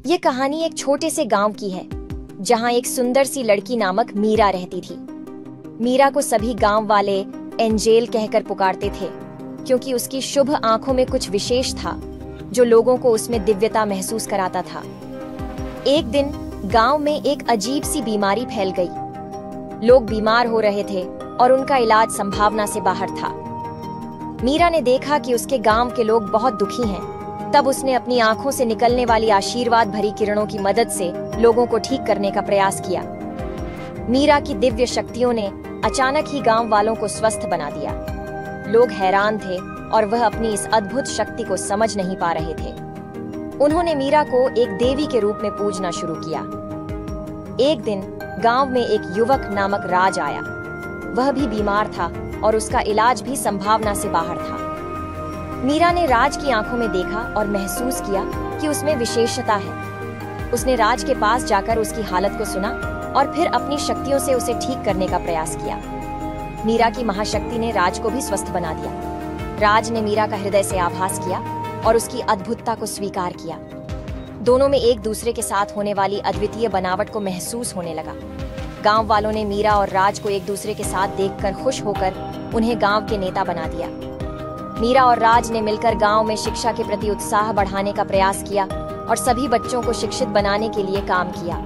ये कहानी एक छोटे से गांव की है जहां एक सुंदर सी लड़की नामक मीरा रहती थी। मीरा को सभी गांव वाले एंजेल कहकर पुकारते थे क्योंकि उसकी शुभ आंखों में कुछ विशेष था जो लोगों को उसमें दिव्यता महसूस कराता था। एक दिन गांव में एक अजीब सी बीमारी फैल गई। लोग बीमार हो रहे थे और उनका इलाज संभावना से बाहर था। मीरा ने देखा कि उसके गांव के लोग बहुत दुखी हैं। तब उसने अपनी आंखों से निकलने वाली आशीर्वाद भरी किरणों की मदद से लोगों को ठीक करने का प्रयास किया। मीरा की दिव्य शक्तियों ने अचानक ही गांव वालों को स्वस्थ बना दिया। लोग हैरान थे और वह अपनी इस अद्भुत शक्ति को समझ नहीं पा रहे थे। उन्होंने मीरा को एक देवी के रूप में पूजना शुरू किया। एक दिन गांव में एक युवक नामक राज आया। वह भी बीमार था और उसका इलाज भी संभावना से बाहर था। मीरा ने राज की आंखों में देखा और महसूस किया कि उसमें विशेषता है। उसने राज के पास जाकर उसकी हालत को सुना और फिर अपनी शक्तियों से उसे ठीक करने का प्रयास किया। मीरा की महाशक्ति ने राज को भी स्वस्थ बना दिया। राज ने मीरा का हृदय से आभास किया और उसकी अद्भुतता को स्वीकार किया। दोनों में एक दूसरे के साथ होने वाली अद्वितीय बनावट को महसूस होने लगा। गांव वालों ने मीरा और राज को एक दूसरे के साथ देखकर खुश होकर उन्हें गांव के नेता बना दिया। मीरा और राज ने मिलकर गांव में शिक्षा के प्रति उत्साह बढ़ाने का प्रयास किया और सभी बच्चों को शिक्षित बनाने के लिए काम किया।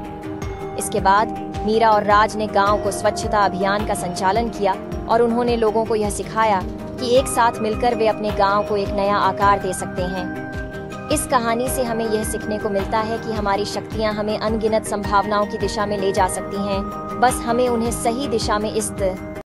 इसके बाद मीरा और राज ने गांव को स्वच्छता अभियान का संचालन किया और उन्होंने लोगों को यह सिखाया कि एक साथ मिलकर वे अपने गांव को एक नया आकार दे सकते हैं। इस कहानी से हमें यह सीखने को मिलता है कि हमारी शक्तियां हमें अनगिनत संभावनाओं की दिशा में ले जा सकती हैं। बस हमें उन्हें सही दिशा में